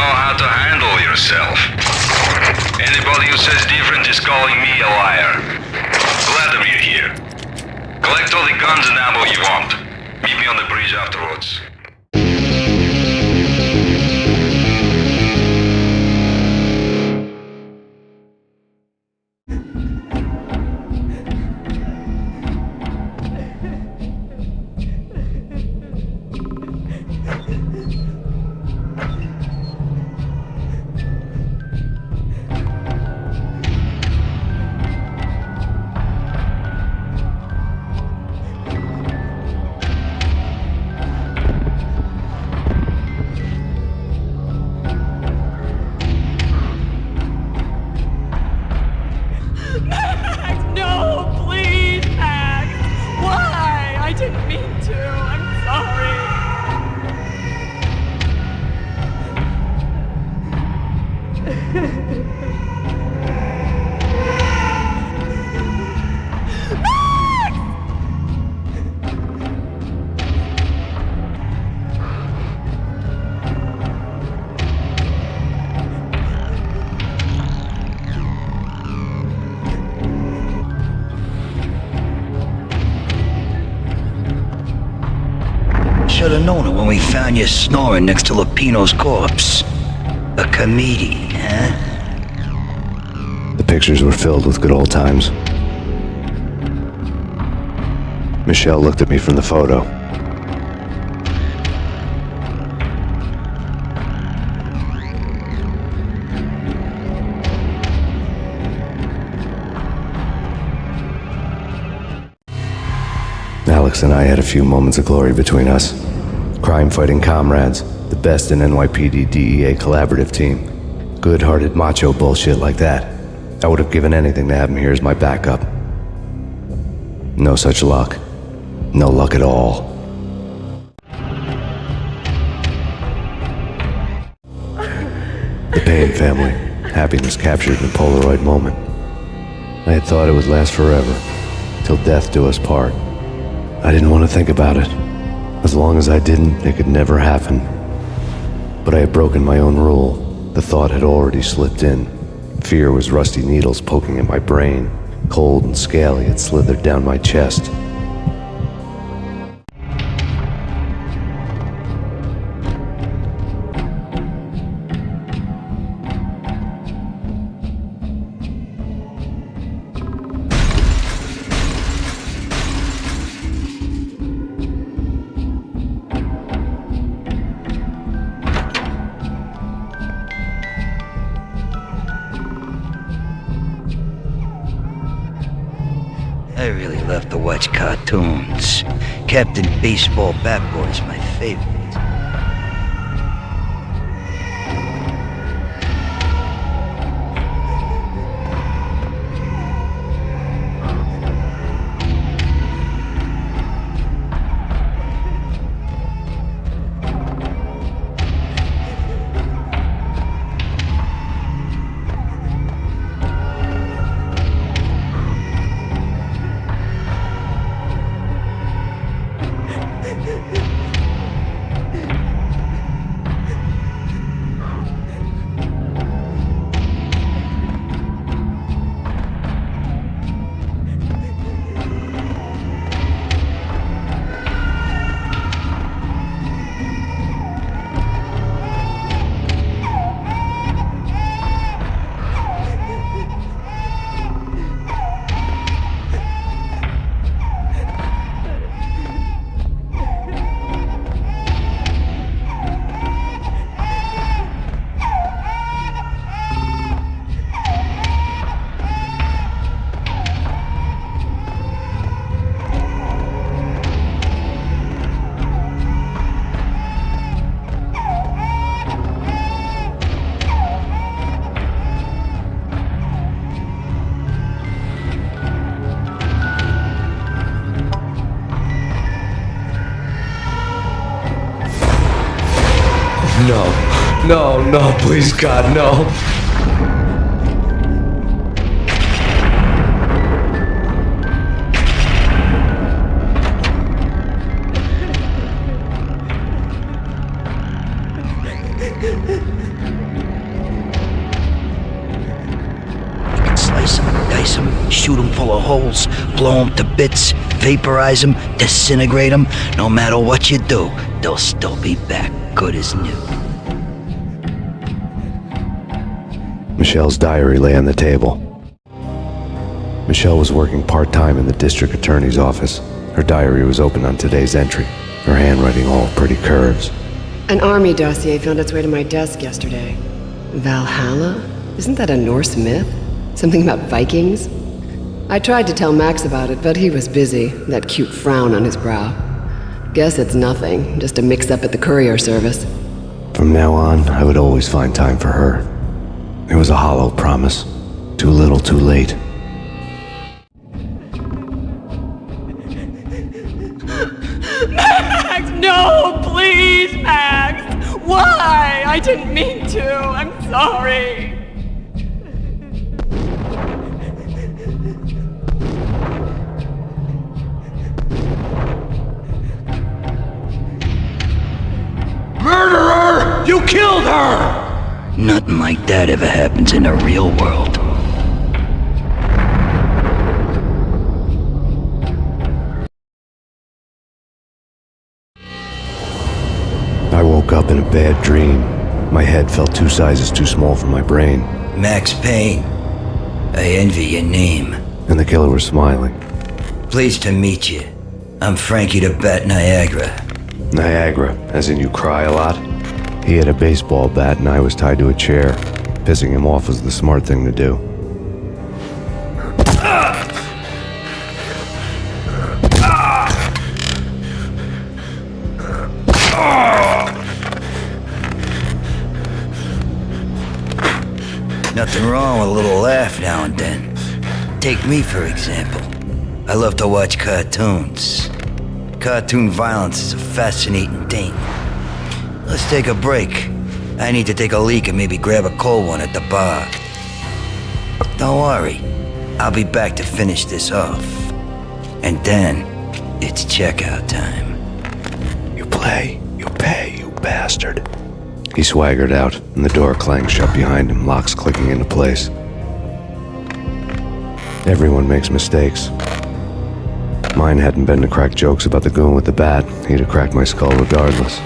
know how to handle yourself. Anybody who says different is calling me a liar. Vladimir here. Collect all the guns and ammo you want. Meet me on the bridge afterwards. Should have known it when we found you snoring next to Lupino's corpse. A comedian, huh? The pictures were filled with good old times. Michelle looked at me from the photo. Alex and I had a few moments of glory between us. Crime-fighting comrades, the best in NYPD DEA collaborative team. Good-hearted macho bullshit like that. I would have given anything to have him here as my backup. No such luck. No luck at all. The Payne family. Happiness captured in a Polaroid moment. I had thought it would last forever, till death do us part. I didn't want to think about it. As long as I didn't, it could never happen. But I had broken my own rule. The thought had already slipped in. Fear was rusty needles poking at my brain. Cold and scaly, it slithered down my chest. I really love to watch cartoons. Captain Baseball Bat Boy's my favorite. No, please God, no. holes, blow them to bits, vaporize them, disintegrate them. No matter what you do, they'll still be back, good as new. Michelle's diary lay on the table. Michelle was working part-time in the district attorney's office. Her diary was open on today's entry, her handwriting all pretty curves. An army dossier found its way to my desk yesterday. Valhalla? Isn't that a Norse myth? Something about Vikings? I tried to tell Max about it, but he was busy, that cute frown on his brow. Guess it's nothing, just a mix-up at the courier service. From now on, I would always find time for her. It was a hollow promise. Too little, too late. Max, no, please, Max! Why? I didn't mean to. I'm sorry. Murderer! You killed her! Nothing like that ever happens in the real world. I woke up in a bad dream. My head felt 2 sizes too small for my brain. Max Payne. I envy your name. And the killer was smiling. Pleased to meet you. I'm Frankie the Bat Niagara. Niagara, as in you cry a lot? He had a baseball bat and I was tied to a chair. Pissing him off was the smart thing to do. Nothing wrong with a little laugh now and then. Take me, for example. I love to watch cartoons. Cartoon violence is a fascinating thing. Let's take a break. I need to take a leak and maybe grab a cold one at the bar. Don't worry. I'll be back to finish this off. And then, it's checkout time. You play, you pay, you bastard. He swaggered out, and the door clanged shut behind him, locks clicking into place. Everyone makes mistakes. Mine hadn't been to crack jokes about the goon with the bat. He'd have cracked my skull regardless.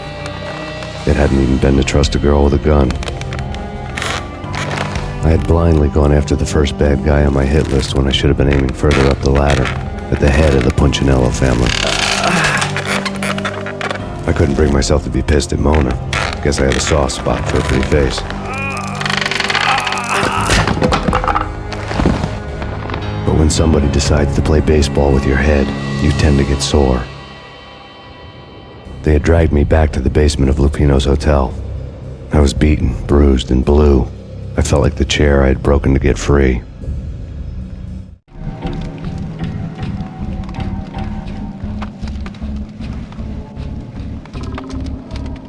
It hadn't even been to trust a girl with a gun. I had blindly gone after the first bad guy on my hit list when I should have been aiming further up the ladder, at the head of the Punchinello family. I couldn't bring myself to be pissed at Mona. Guess I had a soft spot for a pretty face. But when somebody decides to play baseball with your head, you tend to get sore. They had dragged me back to the basement of Lupino's hotel. I was beaten, bruised, and blue. I felt like the chair I had broken to get free.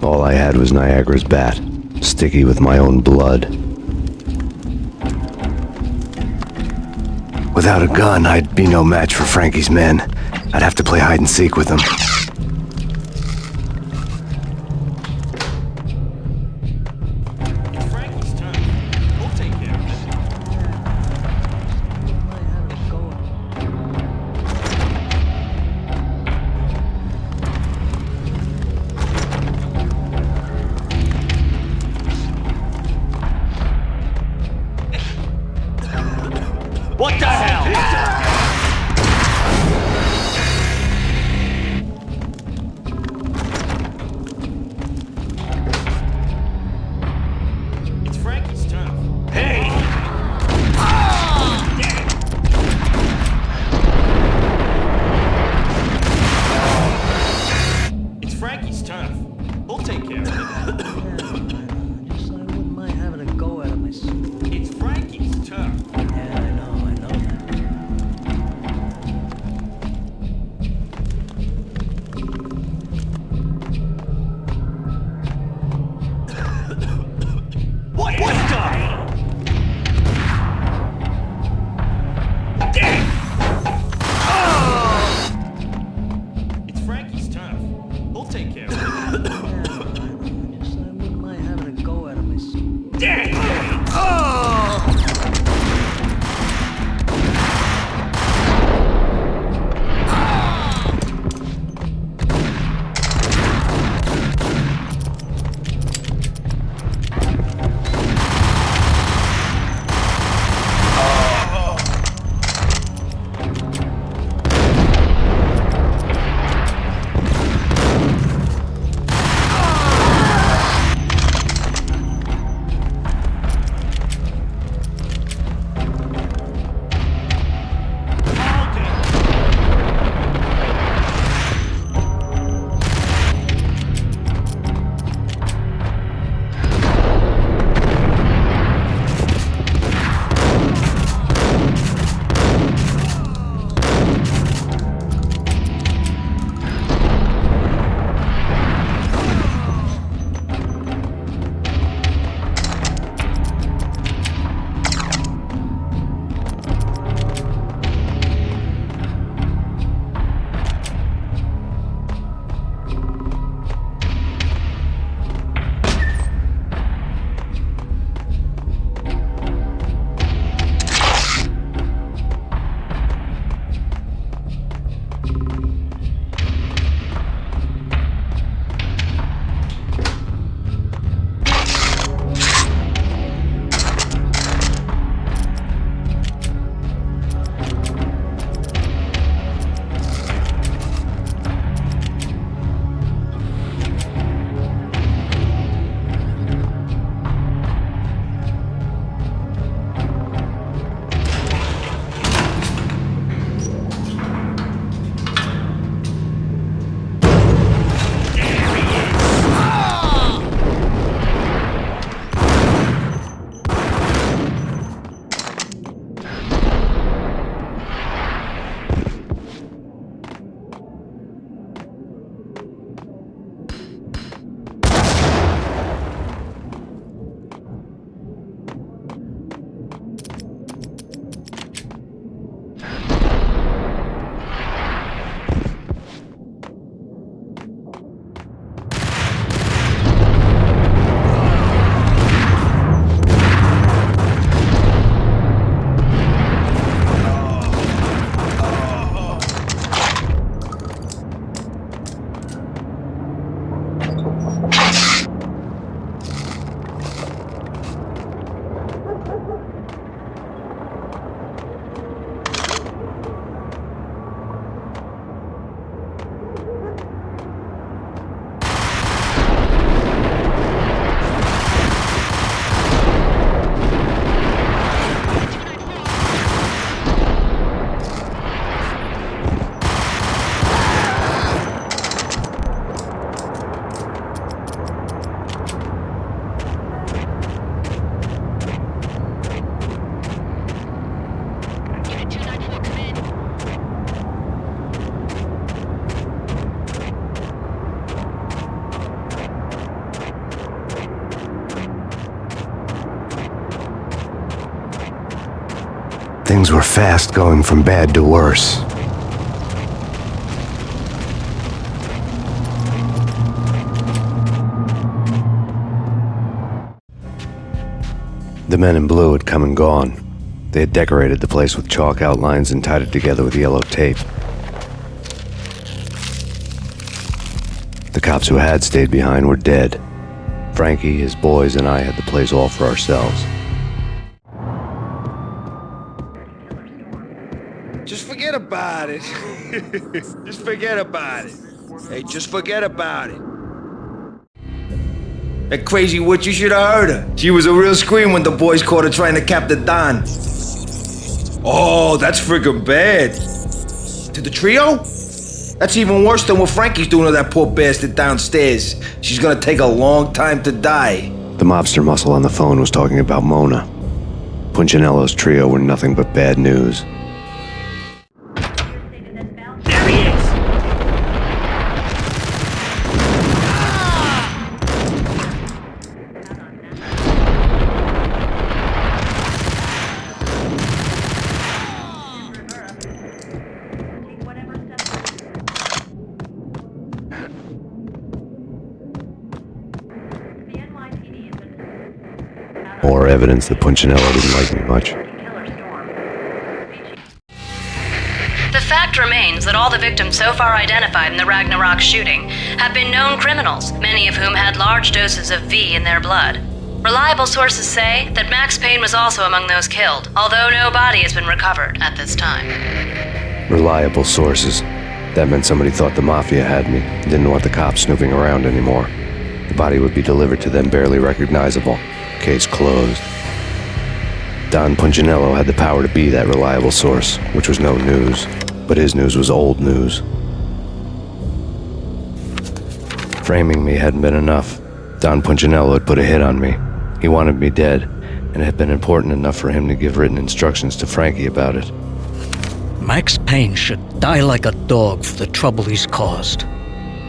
All I had was Niagara's bat, sticky with my own blood. Without a gun, I'd be no match for Frankie's men. I'd have to play hide and seek with them. Frankie's turn. We'll take care of it. What the hell? Things were fast going from bad to worse. The men in blue had come and gone. They had decorated the place with chalk outlines and tied it together with yellow tape. The cops who had stayed behind were dead. Frankie, his boys, and I had the place all for ourselves. Just forget about it. Just forget about it. Hey, just forget about it. That crazy witch, you should have heard her. She was a real scream when the boys caught her trying to cap the Don. Oh, that's friggin' bad. To the trio? That's even worse than what Frankie's doing to that poor bastard downstairs. She's gonna take a long time to die. The mobster muscle on the phone was talking about Mona. Punchinello's trio were nothing but bad news. There he is! More evidence that Punchinello didn't like me much. The fact remains that all the victims so far identified in the Ragnarok shooting have been known criminals, many of whom had large doses of V in their blood. Reliable sources say that Max Payne was also among those killed, although no body has been recovered at this time. Reliable sources. That meant somebody thought the Mafia had me, didn't want the cops snooping around anymore. The body would be delivered to them barely recognizable. Case closed. Don Punchinello had the power to be that reliable source, which was no news, but his news was old news. Framing me hadn't been enough. Don Punchinello had put a hit on me. He wanted me dead, and it had been important enough for him to give written instructions to Frankie about it. Max Payne should die like a dog for the trouble he's caused.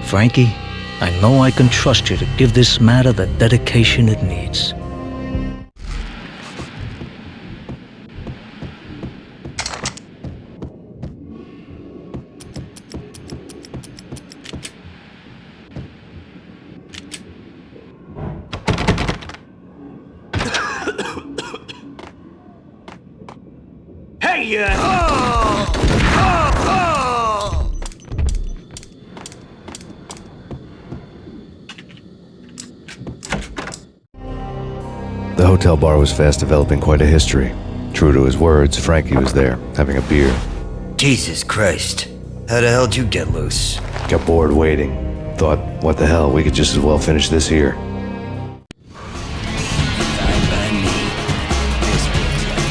Frankie, I know I can trust you to give this matter the dedication it needs. Hey, The hotel bar was fast developing quite a history. True to his words, Frankie was there, having a beer. Jesus Christ. How the hell did you get loose? Got bored waiting. Thought, what the hell, we could just as well finish this here. Fine by me. This looks like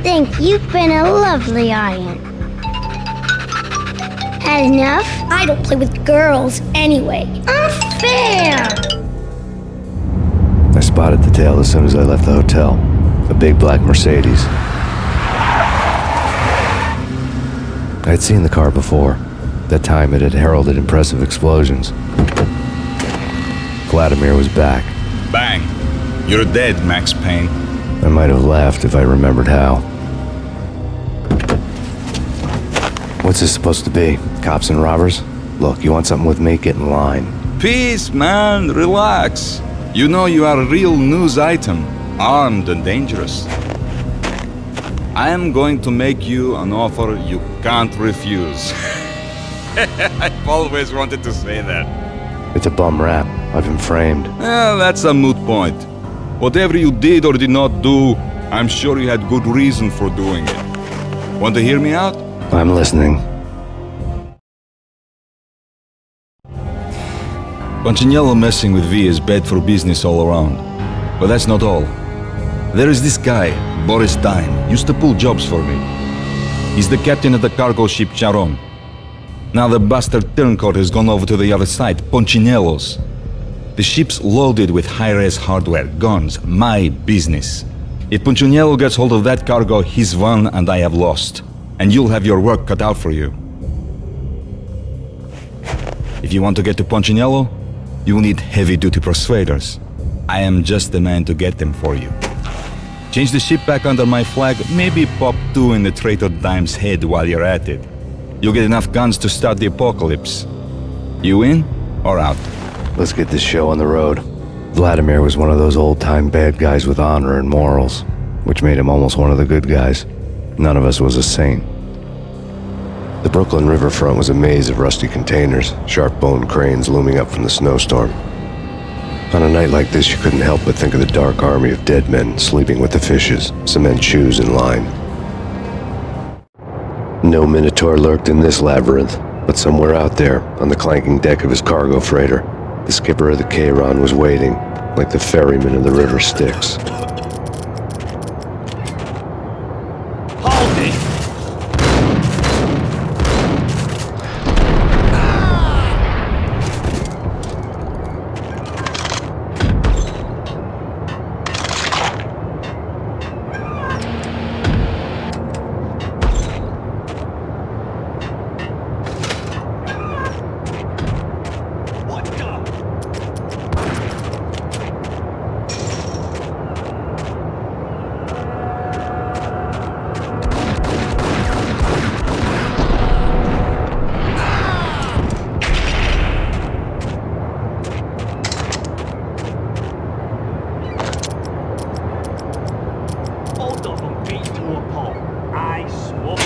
Thank you. You've been a lovely iron. Had enough? I don't play with girls anyway. Unfair! I spotted the tail as soon as I left the hotel. A big black Mercedes. I had seen the car before. That time it had heralded impressive explosions. Vladimir was back. Bang. You're dead, Max Payne. I might have laughed if I remembered how. What's this supposed to be? Cops and robbers? Look, you want something with me? Get in line. Peace, man. Relax. You know you are a real news item, armed and dangerous. I am going to make you an offer you can't refuse. I've always wanted to say that. It's a bum rap. I've been framed. Well, that's a moot point. Whatever you did or did not do, I'm sure you had good reason for doing it. Want to hear me out? I'm listening. Punchinello messing with V is bad for business all around. But that's not all. There is this guy, Boris Dime, used to pull jobs for me. He's the captain of the cargo ship Charon. Now the bastard turncoat has gone over to the other side, Punchinello's. The ship's loaded with high-res hardware, guns, my business. If Punchinello gets hold of that cargo, he's won and I have lost. And you'll have your work cut out for you. If you want to get to Punchinello, you will need heavy-duty persuaders. I am just the man to get them for you. Change the ship back under my flag, maybe pop 2 in the traitor Dime's head while you're at it. You'll get enough guns to start the apocalypse. You in or out? Let's get this show on the road. Vladimir was one of those old-time bad guys with honor and morals, which made him almost one of the good guys. None of us was a saint. The Brooklyn riverfront was a maze of rusty containers, sharp-boned cranes looming up from the snowstorm. On a night like this, you couldn't help but think of the dark army of dead men sleeping with the fishes, cement shoes in line. No Minotaur lurked in this labyrinth, but somewhere out there, on the clanking deck of his cargo freighter, the skipper of the Chiron was waiting, like the ferryman of the river Styx. Hold it! Both of them beat to a pulp. I swore.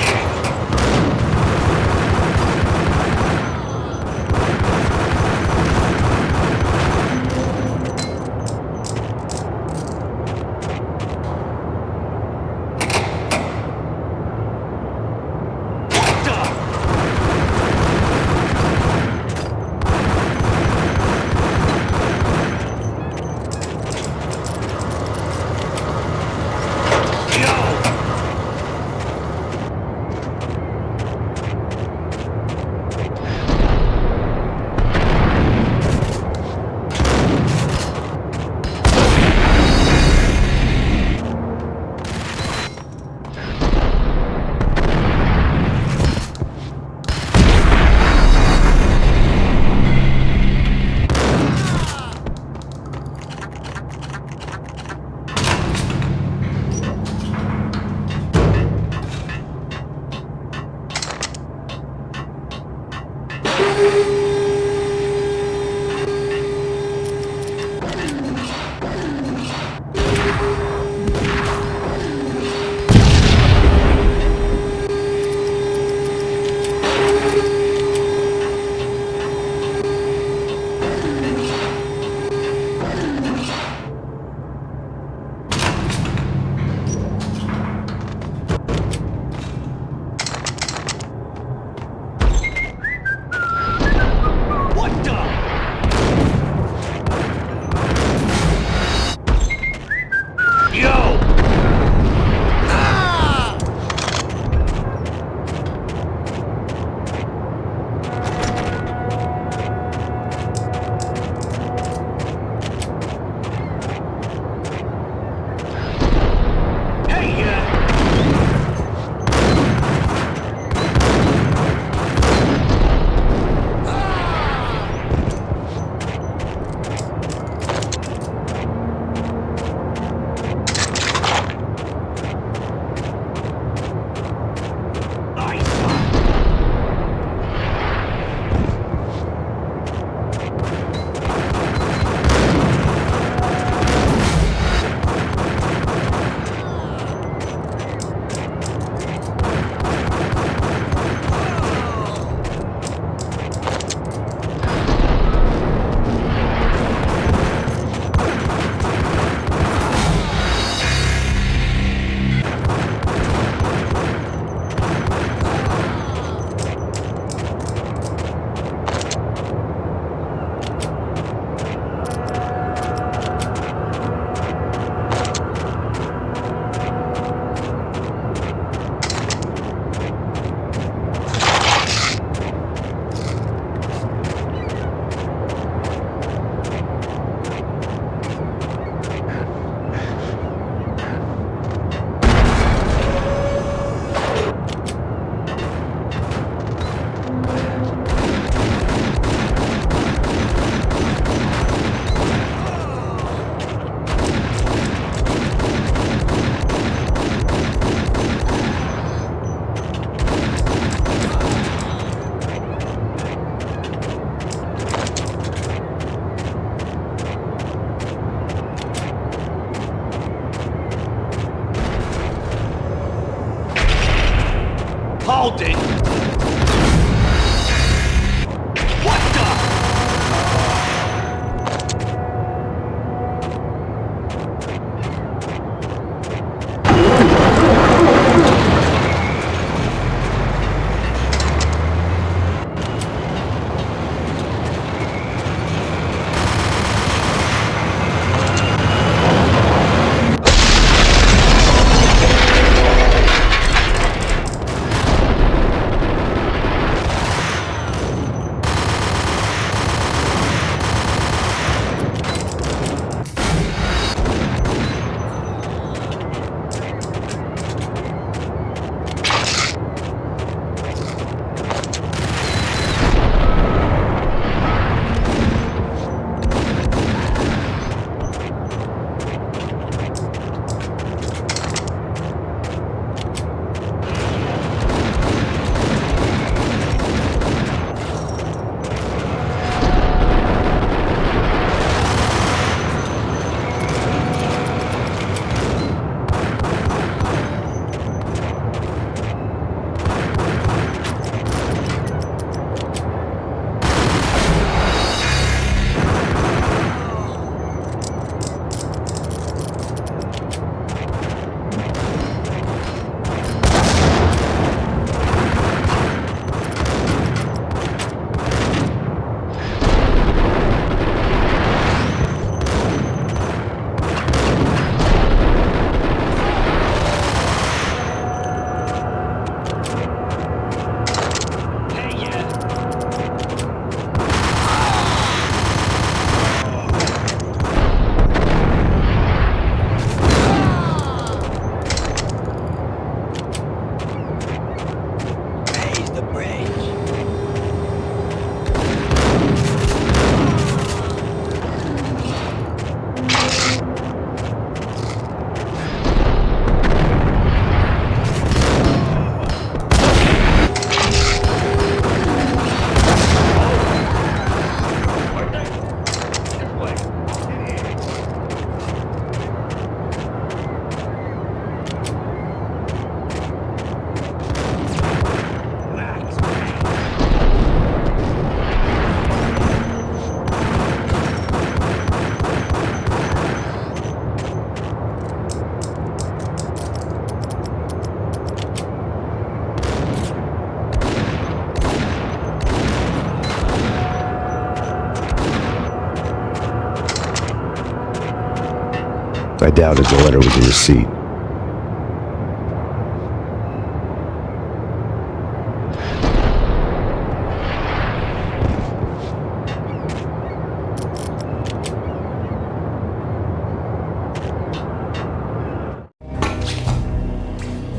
I doubted the letter was a receipt.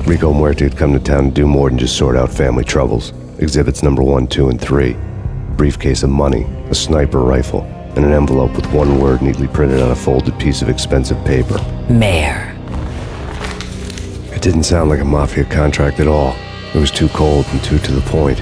Rico Muerte had come to town to do more than just sort out family troubles. Exhibits number 1, 2, and 3. Briefcase of money, a sniper rifle, and an envelope with one word neatly printed on a folded piece of expensive paper. Mayor. It didn't sound like a mafia contract at all. It was too cold and too to the point.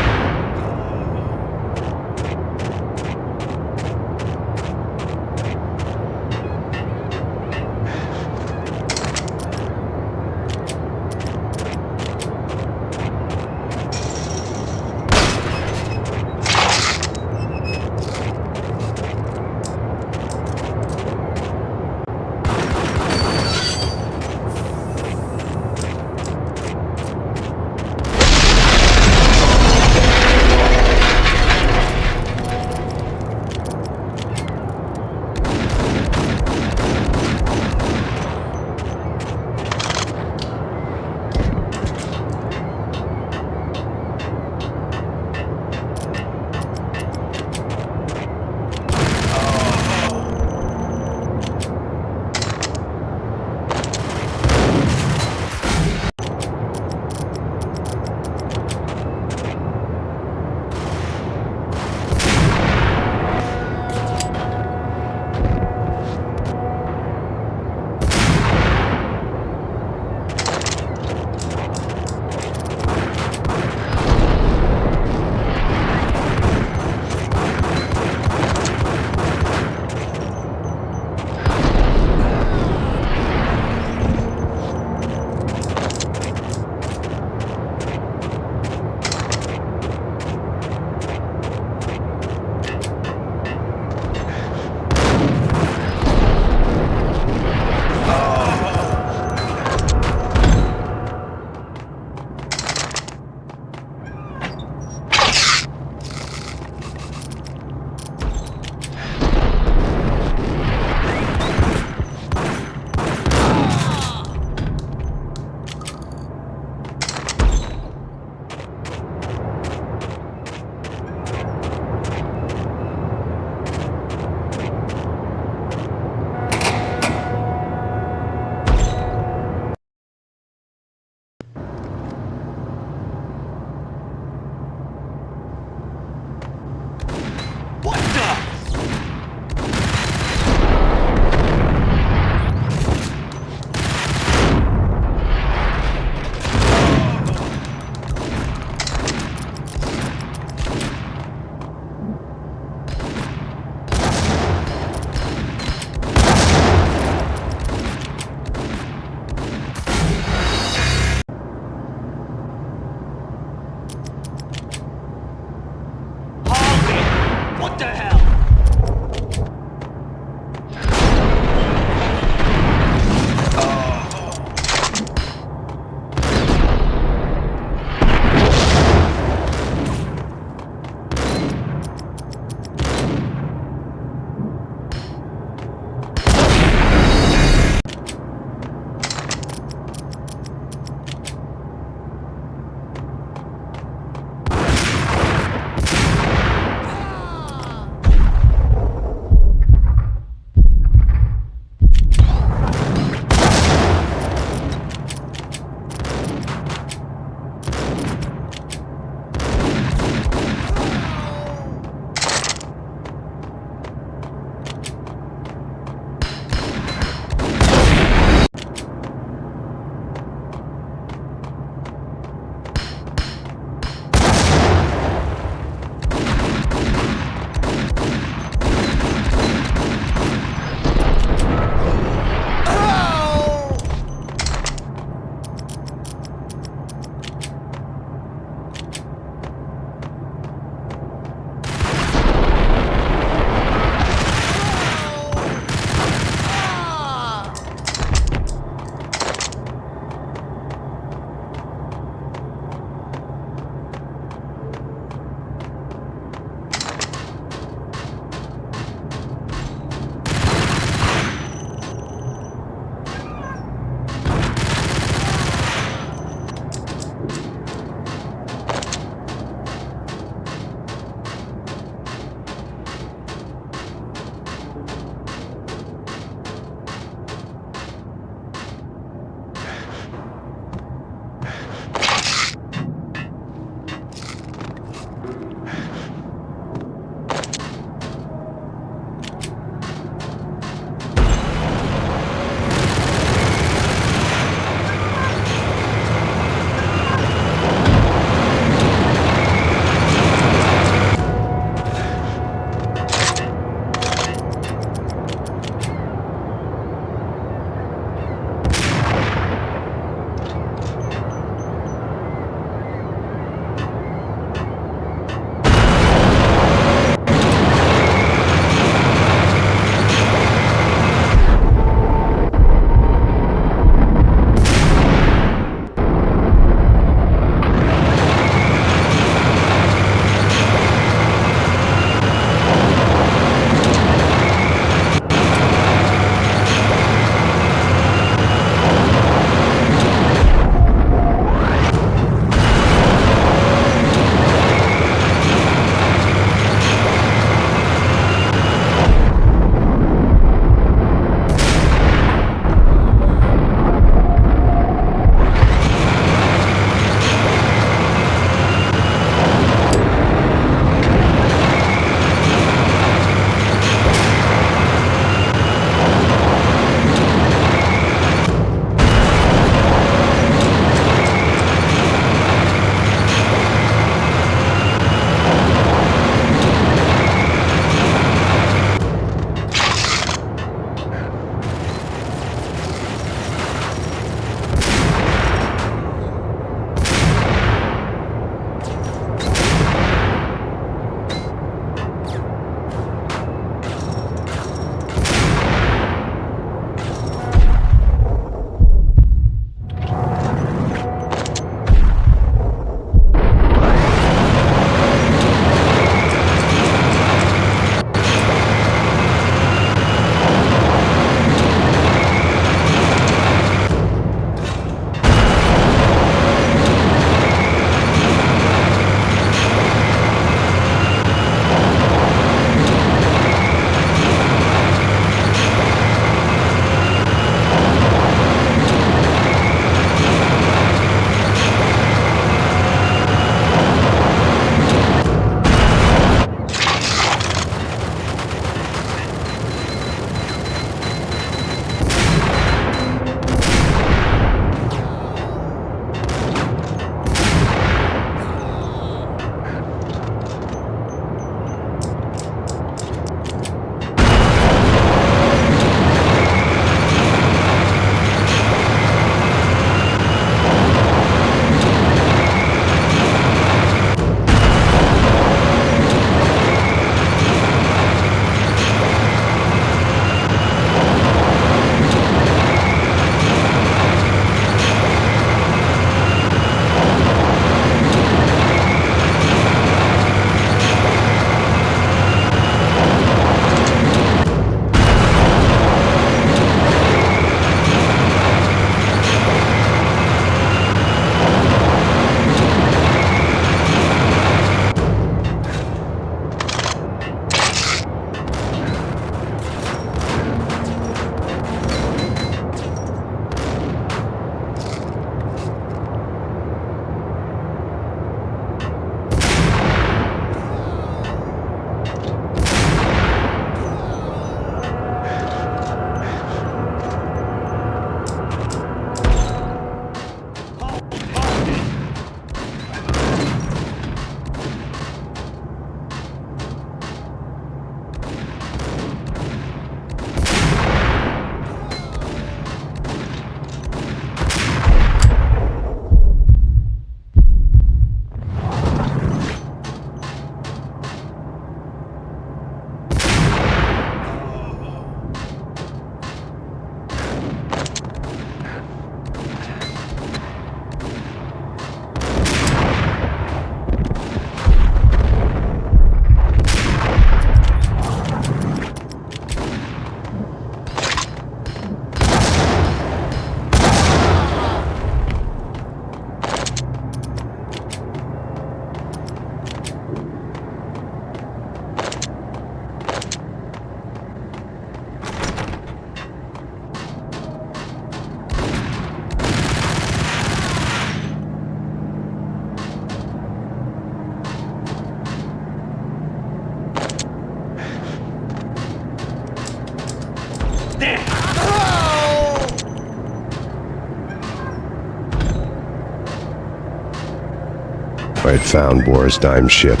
I had found Boris Dime's ship.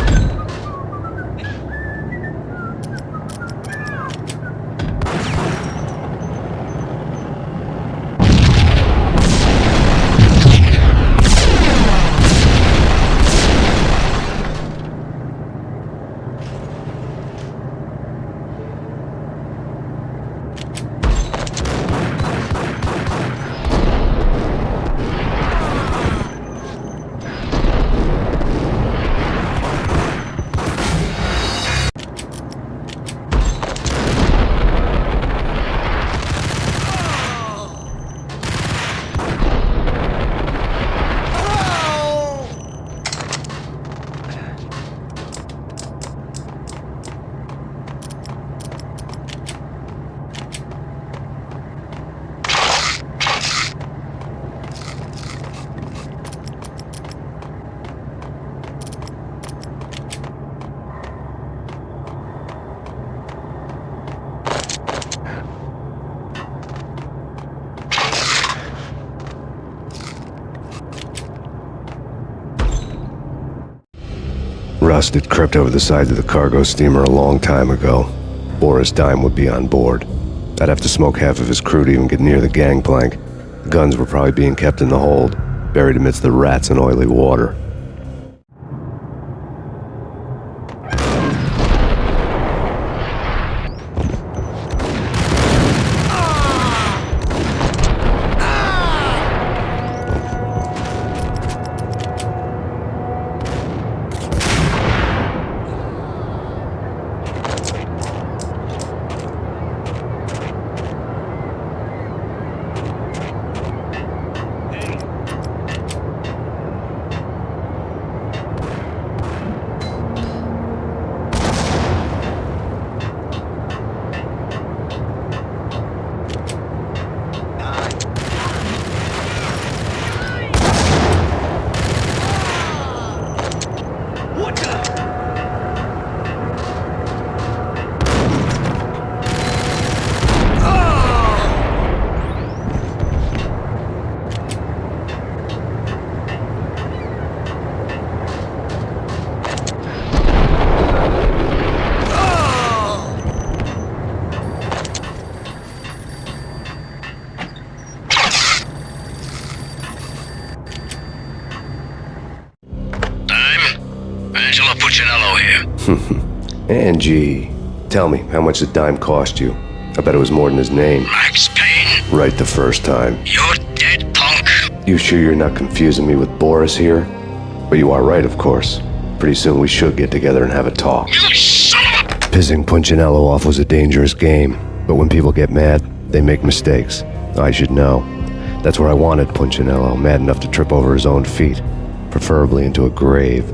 Rust had crept over the sides of the cargo steamer a long time ago. Boris Dime would be on board. I'd have to smoke half of his crew to even get near the gangplank. The guns were probably being kept in the hold, buried amidst the rats and oily water. Angie, tell me, how much did Dime cost you? I bet it was more than his name. Max Payne. Right the first time. You're dead, punk. You sure you're not confusing me with Boris here? But you are right, of course. Pretty soon we should get together and have a talk. You son of a... Pissing Punchinello off was a dangerous game, but when people get mad, they make mistakes. I should know. That's where I wanted Punchinello, mad enough to trip over his own feet, preferably into a grave.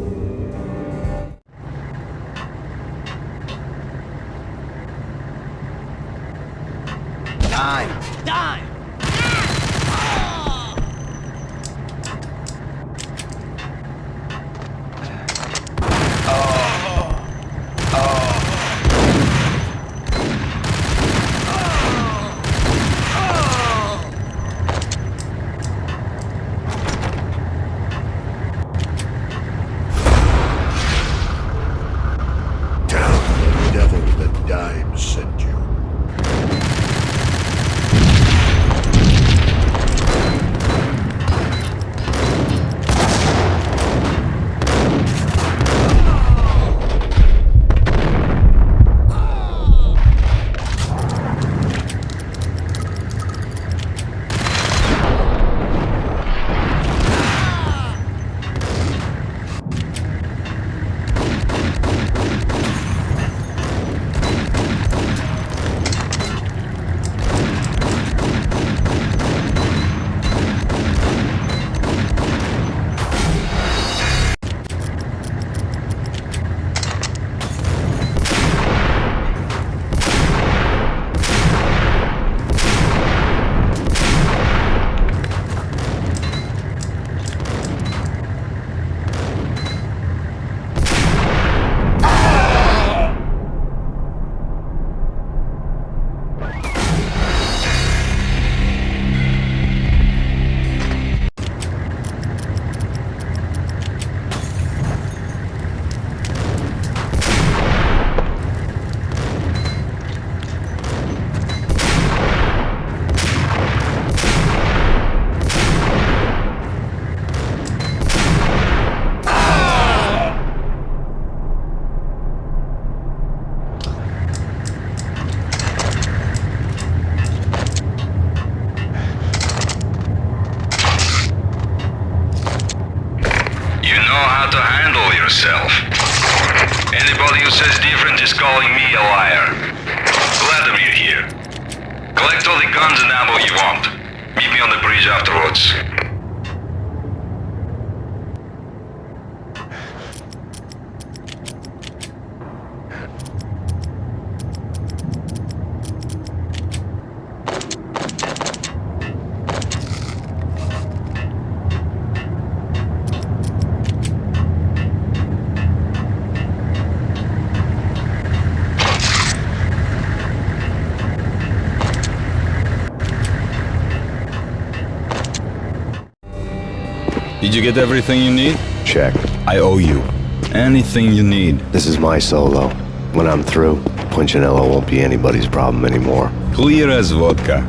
to handle yourself. Anybody who says different is calling me a liar. Vladimir here. Collect all the guns and ammo you want. Meet me on the bridge afterwards. Did you get everything you need? Check. I owe you. Anything you need. This is my solo. When I'm through, Punchinello won't be anybody's problem anymore. Clear as vodka.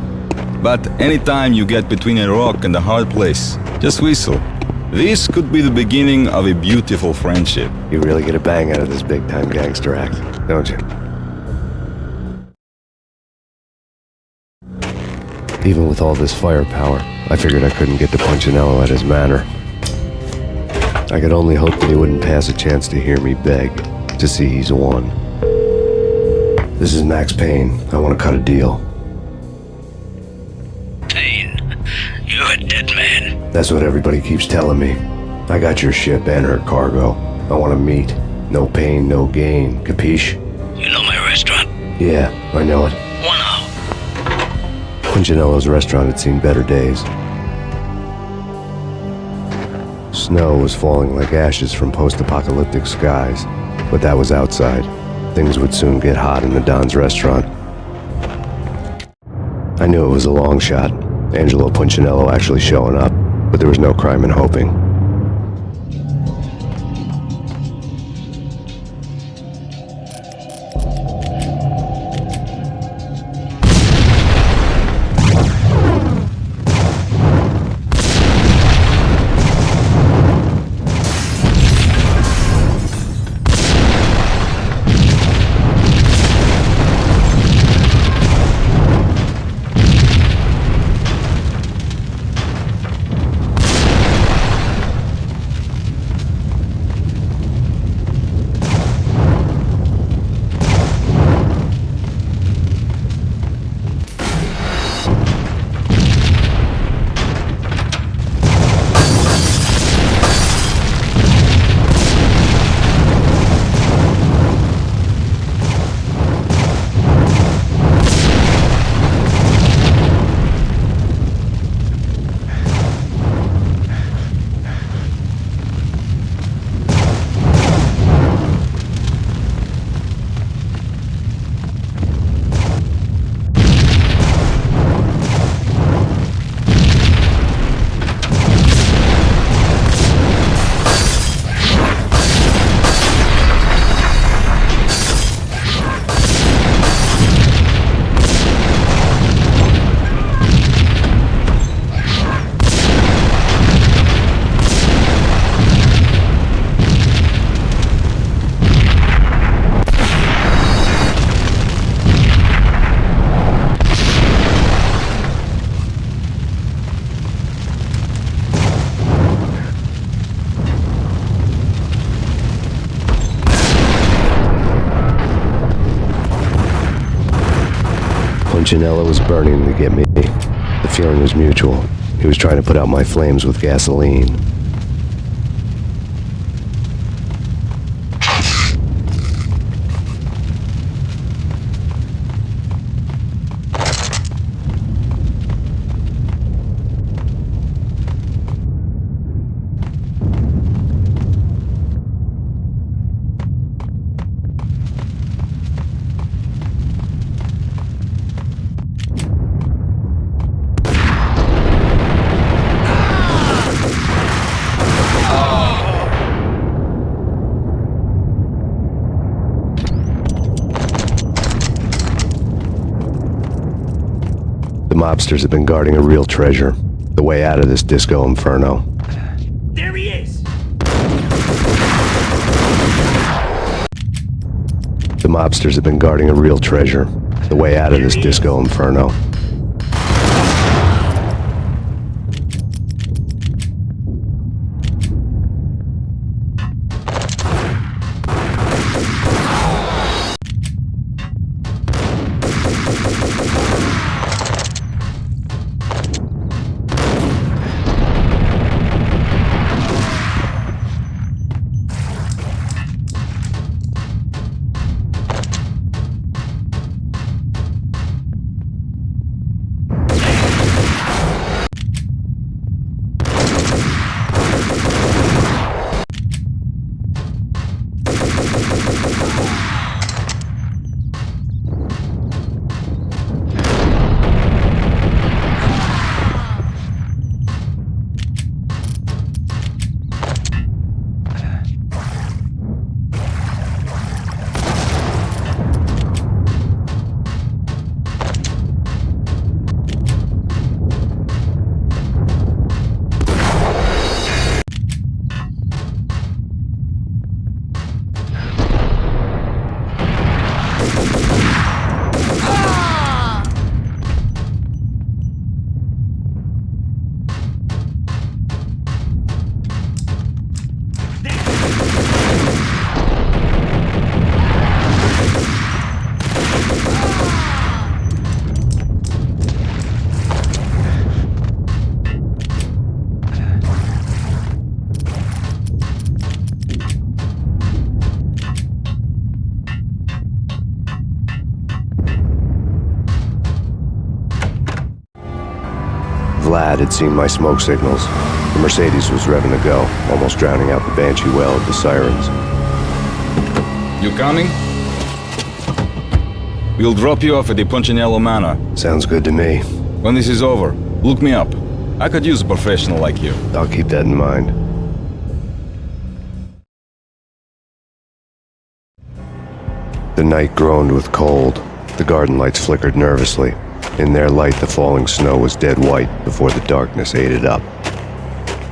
But anytime you get between a rock and a hard place, just whistle. This could be the beginning of a beautiful friendship. You really get a bang out of this big-time gangster act, don't you? Even with all this firepower, I figured I couldn't get to Punchinello at his manor. I could only hope that he wouldn't pass a chance to hear me beg, to see he's won. This is Max Payne. I want to cut a deal. Payne, you're a dead man. That's what everybody keeps telling me. I got your ship and her cargo. I want to meet. No pain, no gain. Capiche? You know my restaurant? Yeah, I know it. 1 hour. Punchinello's restaurant had seen better days. Snow was falling like ashes from post-apocalyptic skies, but that was outside. Things would soon get hot in the Don's restaurant. I knew it was a long shot, Angelo Punchinello actually showing up, but there was no crime in hoping. Punchinello was burning to get me. The feeling was mutual. He was trying to put out my flames with gasoline. The mobsters have been guarding a real treasure. The way out of this disco inferno. There he is! The mobsters have been guarding a real treasure. The way out of this disco inferno. Vlad had seen my smoke signals. The Mercedes was revving to go, almost drowning out the banshee wail of the sirens. You coming? We'll drop you off at the Punchinello Manor. Sounds good to me. When this is over, look me up. I could use a professional like you. I'll keep that in mind. The night groaned with cold. The garden lights flickered nervously. In their light, the falling snow was dead white before the darkness ate it up.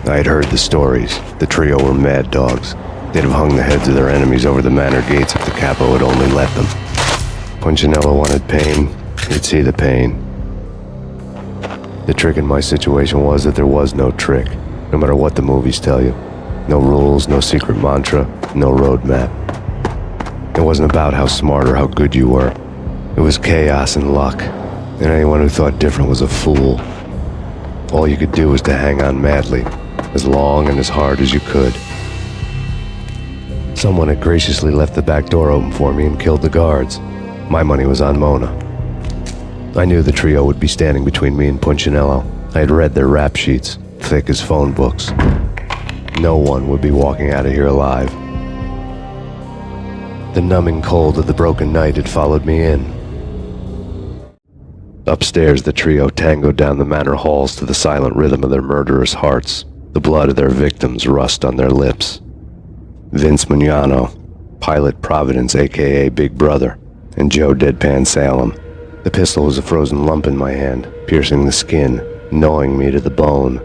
I had heard the stories. The trio were mad dogs. They'd have hung the heads of their enemies over the manor gates if the capo had only let them. Punchinello wanted pain. He'd see the pain. The trick in my situation was that there was no trick, no matter what the movies tell you. No rules, no secret mantra, no roadmap. It wasn't about how smart or how good you were. It was chaos and luck, and anyone who thought different was a fool. All you could do was to hang on madly, as long and as hard as you could. Someone had graciously left the back door open for me and killed the guards. My money was on Mona. I knew the trio would be standing between me and Punchinello. I had read their rap sheets, thick as phone books. No one would be walking out of here alive. The numbing cold of the broken night had followed me in. Upstairs, the trio tangoed down the manor halls to the silent rhythm of their murderous hearts, the blood of their victims rust on their lips. Vince Mugnano, Pilot Providence aka Big Brother, and Joe Deadpan Salem. The pistol was a frozen lump in my hand, piercing the skin, gnawing me to the bone.